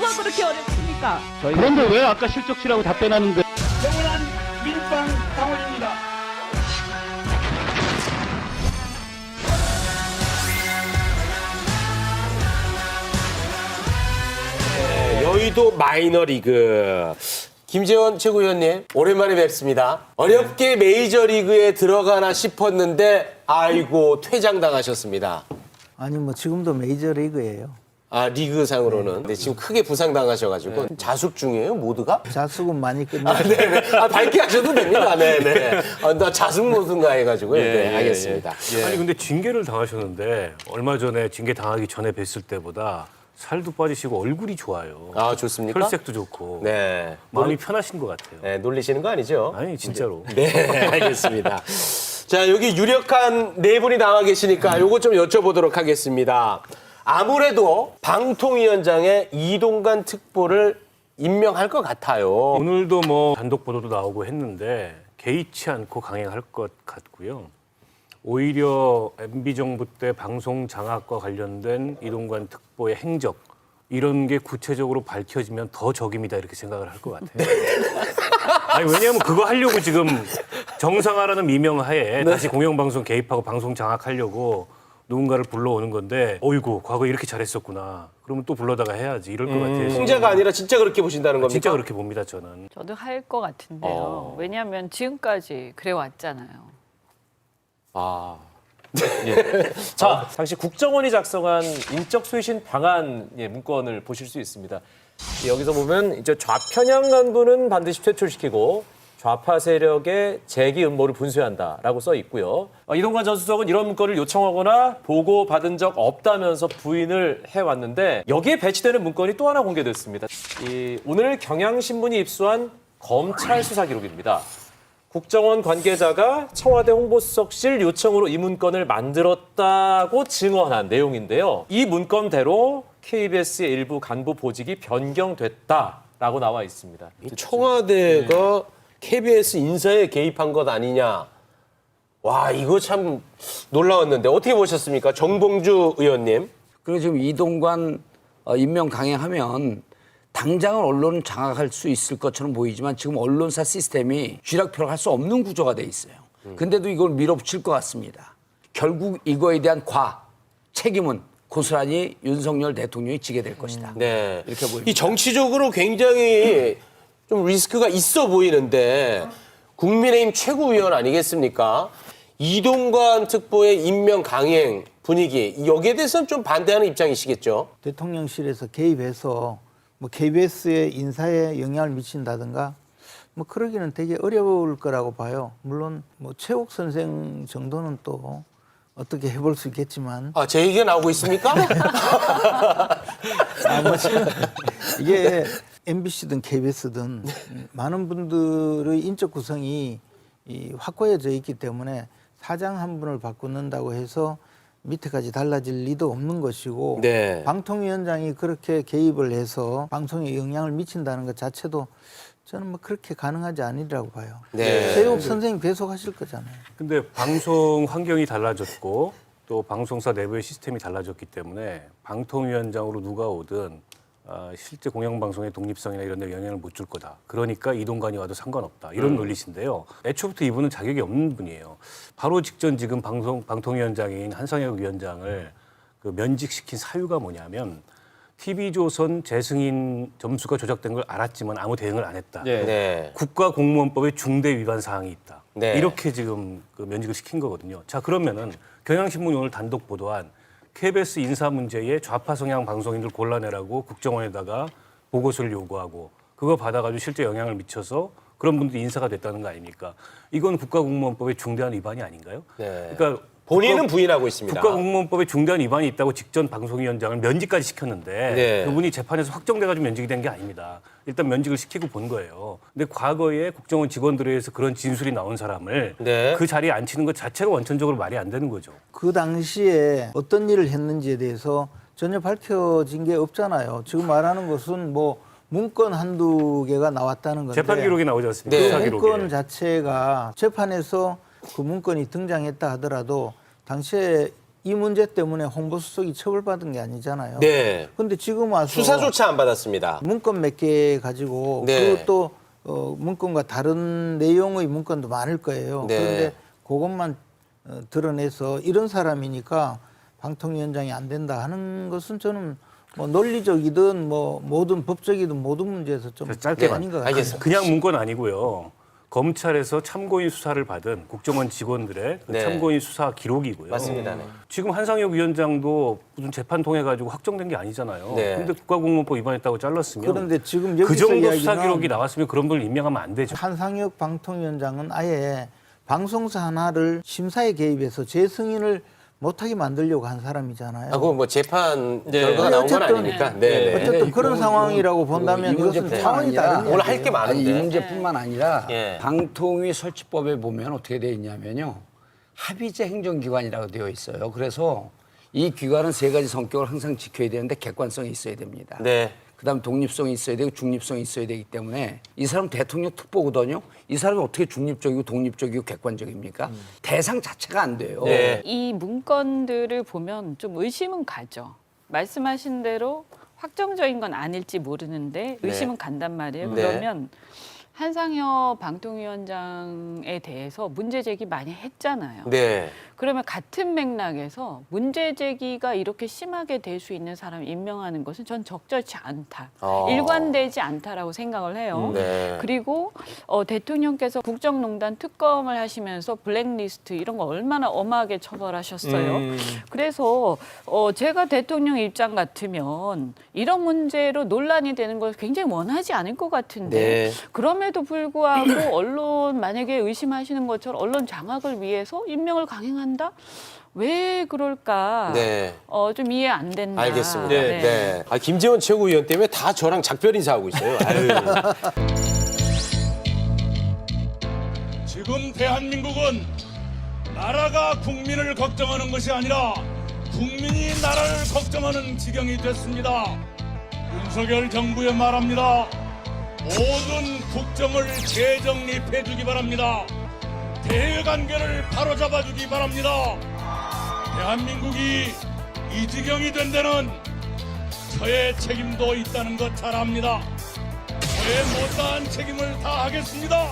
뭐가 그렇게 어렵습니까? 그런데 왜 아까 실적치라고 답변하는데? 영원한 민주당 당원입니다. 여의도 마이너리그. 김재원 최고위원님, 오랜만에 뵙습니다. 어렵게 메이저리그에 들어가나 싶었는데, 아이고, 퇴장당하셨습니다. 아니 뭐 지금도 메이저리그예요. 아, 리그상으로는. 근데 지금 크게 부상당하셔가지고. 자숙 중이에요, 모두가? 자숙은 많이 아, 끝났어요. 네네. 아, 밝게 하셔도 됩니다. 네네. 아, 나 자숙 모든가 해가지고요. 네, 알겠습니다. 아니 근데 징계를 당하셨는데 얼마 전에 징계 당하기 전에 뵀을 때보다 살도 빠지시고 얼굴이 좋아요. 아, 좋습니까? 혈색도 좋고 네. 마음이 편하신 것 같아요. 네, 놀리시는 거 아니죠? 아니 진짜로. 네, 알겠습니다. 자, 여기 유력한 네 분이 나와 계시니까 요거 좀 여쭤보도록 하겠습니다. 아무래도 방통위원장의 이동관 특보를 임명할 것 같아요. 오늘도 뭐 단독 보도도 나오고 했는데 개의치 않고 강행할 것 같고요. 오히려 MB 정부 때 방송 장악과 관련된 이동관 특보의 행적 이런 게 구체적으로 밝혀지면 더 적임이다 이렇게 생각을 할 것 같아요. 아니 왜냐하면 그거 하려고 지금 정상화라는 미명하에 다시 공영방송 개입하고 방송 장악하려고 누군가를 불러오는 건데 어이구 과거에 이렇게 잘했었구나. 그러면 또 불러다가 해야지 이럴 것 같아요. 풍자가 아니라 진짜 그렇게 보신다는 겁니까? 진짜 그렇게 봅니다 저는. 저도 할 것 같은데요. 왜냐하면 지금까지 그래 왔잖아요. 아, 자, 당시 국정원이 작성한 인적 쇄신 방안 문건을 보실 수 있습니다. 여기서 보면 이제 좌편향 간부는 반드시 퇴출시키고 좌파 세력의 재기 음모를 분쇄한다라고 써 있고요. 이동관 전 수석은 이런 문건을 요청하거나 보고받은 적 없다면서 부인을 해왔는데 여기에 배치되는 문건이 또 하나 공개됐습니다. 오늘 경향신문이 입수한 검찰 수사 기록입니다. 국정원 관계자가 청와대 홍보수석실 요청으로 이 문건을 만들었다고 증언한 내용인데요. 이 문건대로 KBS의 일부 간부 보직이 변경됐다라고 나와 있습니다. 청와대가 KBS 인사에 개입한 것 아니냐. 와, 이거 참 놀라웠는데 어떻게 보셨습니까? 정봉주 의원님. 그리고 지금 이동관 임명 강행하면 당장은 언론을 장악할 수 있을 것처럼 보이지만 지금 언론사 시스템이 쥐락펴락 할 수 없는 구조가 돼 있어요. 근데도 이걸 밀어붙일 것 같습니다. 결국 이거에 대한 책임은 고스란히 윤석열 대통령이 지게 될 것이다. 네. 이렇게 보입니다. 이 정치적으로 굉장히 좀 리스크가 있어 보이는데 국민의힘 최고위원 아니겠습니까? 이동관 특보의 임명 강행 분위기 여기에 대해서는 좀 반대하는 입장이시겠죠? 대통령실에서 개입해서 뭐 KBS의 인사에 영향을 미친다든가 뭐 그러기는 되게 어려울 거라고 봐요. 물론 뭐 최욱 선생 정도는 또 어떻게 해볼 수 있겠지만 아, 제 얘기가 나오고 있습니까? 이게 MBC든 KBS든 많은 분들의 인적 구성이 확고해져 있기 때문에 사장 한 분을 바꾸는다고 해서 밑에까지 달라질 리도 없는 것이고 네. 방통위원장이 그렇게 개입을 해서 방송에 영향을 미친다는 것 자체도 저는 뭐 그렇게 가능하지 않으리라고 봐요. 네. 최욱 선생님 배속하실 거잖아요. 근데 방송 환경이 달라졌고 또 방송사 내부의 시스템이 달라졌기 때문에 방통위원장으로 누가 오든 실제 공영방송의 독립성이나 이런 데 영향을 못 줄 거다. 그러니까 이동관이 와도 상관없다. 이런 논리신데요. 애초부터 이분은 자격이 없는 분이에요. 바로 직전 지금 방통위원장인 한상혁 위원장을 면직시킨 사유가 뭐냐면 TV조선 재승인 점수가 조작된 걸 알았지만 아무 대응을 안 했다. 네. 국가공무원법의 중대 위반 사항이 있다. 네. 이렇게 지금 면직을 시킨 거거든요. 자, 그러면은 경향신문이 오늘 단독 보도한 KBS 인사 문제에 좌파 성향 방송인들 골라내라고 국정원에다가 보고서를 요구하고 그거 받아가지고 실제 영향을 미쳐서 그런 분들이 인사가 됐다는 거 아닙니까? 이건 국가공무원법의 중대한 위반이 아닌가요? 네. 그러니까 본인은 부인하고 있습니다. 국가공무원법의 중대한 위반이 있다고 직전 방송위원장을 면직까지 시켰는데 네. 그분이 재판에서 확정돼가지고 면직이 된 게 아닙니다. 일단 면직을 시키고 본 거예요. 근데 과거에 국정원 직원들에 의해서 그런 진술이 나온 사람을 네. 그 자리에 앉히는 것 자체가 원천적으로 말이 안 되는 거죠. 그 당시에 어떤 일을 했는지에 대해서 전혀 밝혀진 게 없잖아요. 지금 말하는 것은 뭐 문건 한두 개가 나왔다는 건데 재판 기록이 나오지 않습니까? 네. 수사 그 기록에. 문건 자체가 재판에서 그 문건이 등장했다 하더라도 당시에 이 문제 때문에 홍보수석이 처벌받은 게 아니잖아요. 네. 근데 지금 와서 수사조차 안 받았습니다. 문건 몇 개 가지고 네. 그것도 문건과 다른 내용의 문건도 많을 거예요. 네. 그런데 그것만 드러내서 이런 사람이니까 방통위원장이 안 된다 하는 것은 저는 뭐 논리적이든 뭐 모든 법적이든 모든 문제에서 좀 짧게 아닌 것 같아요. 알겠습니다. 그냥 문건 아니고요. 검찰에서 참고인 수사를 받은 국정원 직원들의 그 네. 참고인 수사 기록이고요. 맞습니다. 네. 지금 한상혁 위원장도 무슨 재판 통해 가지고 확정된 게 아니잖아요. 네. 근데 국가공무원법 위반했다고 잘랐으면 그런데 지금 여기서 그 정도 수사 이야기는 기록이 나왔으면 그런 분을 임명하면 안 되죠. 한상혁 방통위원장은 아예 방송사 하나를 심사에 개입해서 재승인을 못하게 만들려고 한 사람이잖아요. 그건 뭐 재판 네. 결과가 아니, 나온 건 어쨌든- 아니니까. 네. 네. 어쨌든 그런 상황이라고 본다면 이것은 차원이 다른 오늘 할 게 이야기예요. 아니 이 많은데. 문제뿐만 아니라 예. 방통위 설치법에 보면 어떻게 되어 있냐면요. 합의제 행정기관이라고 되어 있어요. 그래서 이 기관은 세 가지 성격을 항상 지켜야 되는데 객관성이 있어야 됩니다. 네. 그다음 독립성이 있어야 되고 중립성이 있어야 되기 때문에 이 사람 대통령 특보거든요. 이 사람이 어떻게 중립적이고 독립적이고 객관적입니까? 대상 자체가 안 돼요. 네. 이 문건들을 보면 좀 의심은 가죠. 말씀하신 대로 확정적인 건 아닐지 모르는데 의심은 간단 말이에요. 네. 그러면 한상혁 방통위원장에 대해서 문제 제기 많이 했잖아요. 네. 그러면 같은 맥락에서 문제 제기가 이렇게 심하게 될 수 있는 사람을 임명하는 것은 전 적절치 않다. 일관되지 않다라고 생각을 해요. 네. 그리고 대통령께서 국정농단 특검을 하시면서 블랙리스트 이런 거 얼마나 엄하게 처벌하셨어요. 그래서 제가 대통령 입장 같으면 이런 문제로 논란이 되는 걸 굉장히 원하지 않을 것 같은데 네. 그럼에도 불구하고 언론 만약에 의심하시는 것처럼 언론 장악을 위해서 임명을 강행한다? 왜 그럴까? 네. 좀 이해 안 된다. 알겠습니다. 네. 네. 김재원 최고위원 때문에 다 저랑 작별 인사하고 있어요. 아유. 지금 대한민국은 나라가 국민을 걱정하는 것이 아니라 국민이 나라를 걱정하는 지경이 됐습니다. 윤석열 정부에 말합니다. 모든 국정을 재정립해 주기 바랍니다. 대외관계를 바로잡아 주기 바랍니다. 대한민국이 이 지경이 된 데는 저의 책임도 있다는 것 잘 압니다. 저의 못다한 책임을 다하겠습니다.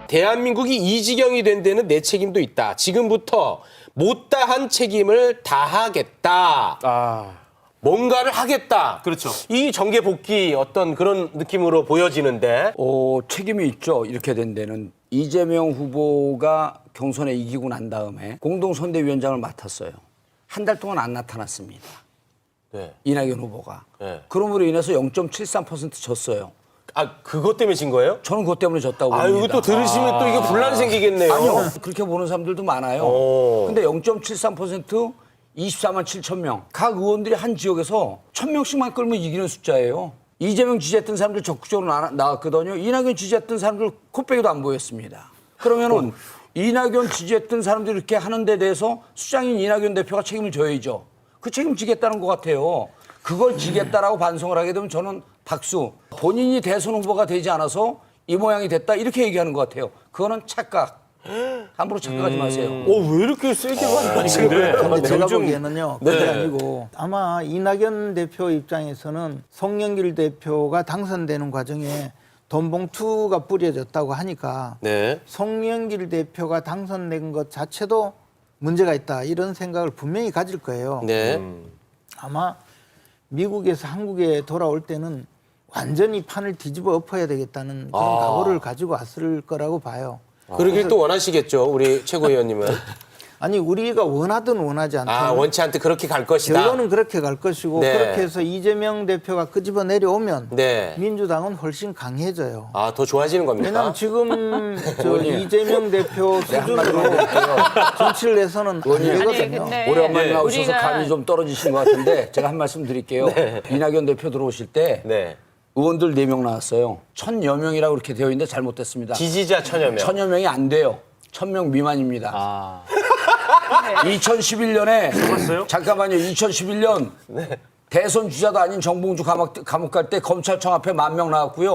대한민국이 이 지경이 된 데는 내 책임도 있다. 지금부터 못다한 책임을 다하겠다. 뭔가를 하겠다. 그렇죠. 이 정계 복귀 어떤 그런 느낌으로 보여지는데. 책임이 있죠. 이렇게 된 데는 이재명 후보가 경선에 이기고 난 다음에 공동선대위원장을 맡았어요. 한 달 동안 안 나타났습니다. 네. 이낙연 후보가. 네. 그럼으로 인해서 0.73% 졌어요. 그것 때문에 진 거예요? 저는 그것 때문에 졌다고 아유, 봅니다. 또 들으시면 또 이거 분란 생기겠네요. 아니요. 그렇게 보는 사람들도 많아요. 오. 근데 0.73% 24만 7천 명. 각 의원들이 한 지역에서 1,000명씩만 끌면 이기는 숫자예요. 이재명 지지했던 사람들 적극적으로 나왔거든요. 이낙연 지지했던 사람들 코빼기도 안 보였습니다. 그러면은 이낙연 지지했던 사람들이 이렇게 하는 데 대해서 수장인 이낙연 대표가 책임을 져야죠. 그 책임지겠다는 것 같아요. 그걸 지겠다라고 반성을 하게 되면 저는 박수. 본인이 대선 후보가 되지 않아서 이 모양이 됐다 이렇게 얘기하는 것 같아요. 그거는 착각. 함부로 착각하지 마세요. 왜 이렇게 세게 말하시는 거예요? 근데 제가 요즘- 보기에는요. 그게 아니고 아마 이낙연 대표 입장에서는 송영길 대표가 당선되는 과정에 돈 봉투가 뿌려졌다고 하니까 네. 송영길 대표가 당선된 것 자체도 문제가 있다 이런 생각을 분명히 가질 거예요. 네. 아마 미국에서 한국에 돌아올 때는 완전히 판을 뒤집어 엎어야 되겠다는 그런 각오를 가지고 왔을 거라고 봐요. 그러길 또 원하시겠죠, 우리 최고위원님은. 아니 우리가 원하든 원하지 않든 원치 않게 그렇게 갈 것이다. 결론은 그렇게 갈 것이고 네. 그렇게 해서 이재명 대표가 끄집어 내려오면 네. 민주당은 훨씬 강해져요. 더 좋아지는 겁니까? 왜냐하면 지금 이재명 대표 수준으로 정치를 해서는 안 되거든요. 근데 오랜만에 나오셔서 우리가- 감이 좀 떨어지신 것 같은데 제가 한 말씀 드릴게요. 이낙연 대표 들어오실 때 네. 의원들 4명 나왔어요. 1,000여 명이라고 이렇게 되어 있는데 잘못됐습니다. 지지자 1,000여 명. 1,000여 명이 안 돼요. 1,000명 미만입니다. 2011년에 잠깐만요. 2011년 대선 주자도 아닌 정봉주 감옥 갈 때 검찰청 앞에 10,000명 나왔고요.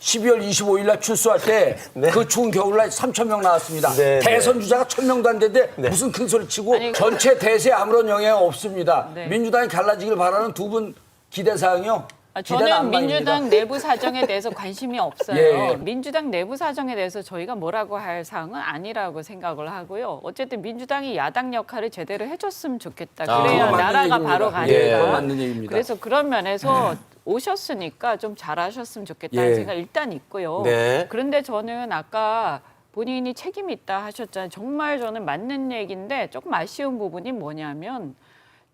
12월 25일 날 출소할 때 그 추운 겨울날 3,000명 나왔습니다. 네, 대선 주자가 1,000명도 안 되는데 무슨 큰 소리 치고 아니, 전체 대세에 아무런 영향 없습니다. 네. 민주당이 갈라지길 바라는 두 분 기대 사항이요. 저는 민주당 내부 사정에 대해서 관심이 없어요. 예. 민주당 내부 사정에 대해서 저희가 뭐라고 할 사항은 아니라고 생각을 하고요. 어쨌든 민주당이 야당 역할을 제대로 해줬으면 좋겠다. 그래야 그건 맞는 나라가 얘기입니다. 바로 예, 가니까. 그건 맞는 얘기입니다. 그래서 그런 면에서 오셨으니까 좀 잘하셨으면 좋겠다는 예. 생각 일단 있고요. 네. 그런데 저는 아까 본인이 책임이 있다 하셨잖아요. 정말 저는 맞는 얘기인데 조금 아쉬운 부분이 뭐냐면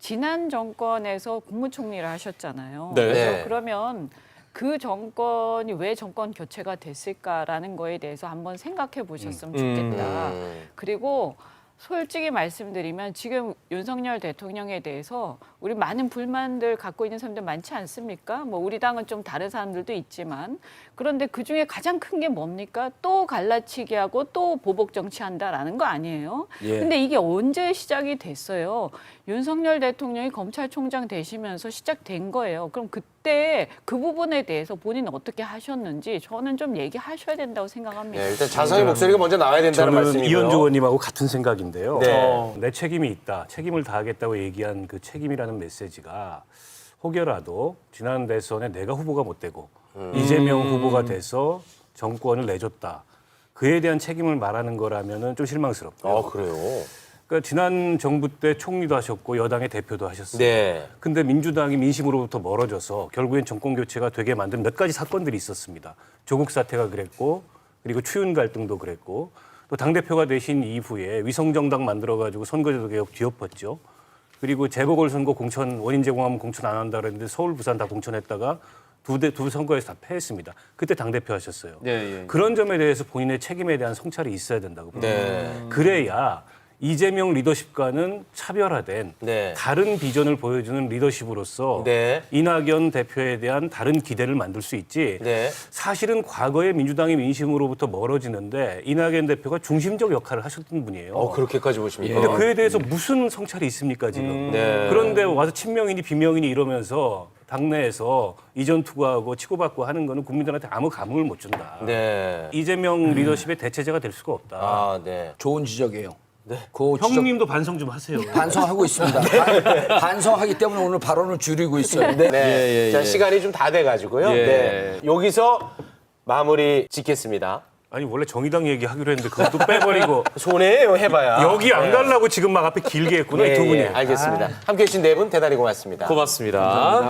지난 정권에서 국무총리를 하셨잖아요. 네. 그래서 네. 그러면 그 정권이 왜 정권 교체가 됐을까라는 거에 대해서 한번 생각해 보셨으면 좋겠다. 그리고 솔직히 말씀드리면 지금 윤석열 대통령에 대해서 우리 많은 불만들 갖고 있는 사람들 많지 않습니까? 뭐 우리 당은 좀 다른 사람들도 있지만 그런데 그중에 가장 큰 게 뭡니까? 또 갈라치기 하고 또 보복 정치한다라는 거 아니에요? 예. 근데 이게 언제 시작이 됐어요? 윤석열 대통령이 검찰총장 되시면서 시작된 거예요. 그럼 그때 그 부분에 대해서 본인은 어떻게 하셨는지 저는 좀 얘기하셔야 된다고 생각합니다. 네, 일단 자성의 목소리가 먼저 나와야 된다는 저는 말씀이고요. 이현주 의원님하고 같은 생각인데요. 네. 내 책임이 있다. 책임을 다하겠다고 얘기한 그 책임이라는 메시지가 혹여라도 지난 대선에 내가 후보가 못 되고 이재명 후보가 돼서 정권을 내줬다. 그에 대한 책임을 말하는 거라면은 좀 실망스럽고요. 아, 그래요? 그러니까 지난 정부 때 총리도 하셨고 여당의 대표도 하셨어요. 네. 근데 민주당이 민심으로부터 멀어져서 결국엔 정권 교체가 되게 만든 몇 가지 사건들이 있었습니다. 조국 사태가 그랬고 그리고 추윤 갈등도 그랬고 또 당대표가 되신 이후에 위성정당 만들어가지고 선거제도 개혁 뒤엎었죠. 그리고 재보궐선거 공천 원인 제공하면 공천 안 한다 그랬는데 서울, 부산 다 공천했다가 두 선거에서 다 패했습니다. 그때 당대표 하셨어요. 예. 그런 점에 대해서 본인의 책임에 대한 성찰이 있어야 된다고 봅니다. 네. 그래야 이재명 리더십과는 차별화된 네. 다른 비전을 보여주는 리더십으로서 네. 이낙연 대표에 대한 다른 기대를 만들 수 있지. 네. 사실은 과거에 민주당의 민심으로부터 멀어지는데 이낙연 대표가 중심적 역할을 하셨던 분이에요. 그렇게까지 보십니까? 근데 그에 대해서 무슨 성찰이 있습니까 지금? 네. 그런데 와서 친명이니 비명이니 이러면서 당내에서 이전 투구하고 치고받고 하는 거는 국민들한테 아무 감흥을 못 준다. 네. 이재명 리더십의 대체제가 될 수가 없다. 아, 네. 좋은 지적이에요. 그 지적 형님도 반성 좀 하세요. 반성하고 있습니다. 반성하기 때문에 오늘 발언을 줄이고 있어요. 네. 자, 시간이 좀 다 돼가지고요. 예. 네. 여기서 마무리 짓겠습니다. 아니 원래 정의당 얘기하기로 했는데 그것도 빼버리고 손해예요, 해봐야. 여기 안 가려고 지금 막 앞에 길게 했구나 이 두 분이. 알겠습니다. 함께해 주신 네 분 대단히 고맙습니다. 고맙습니다.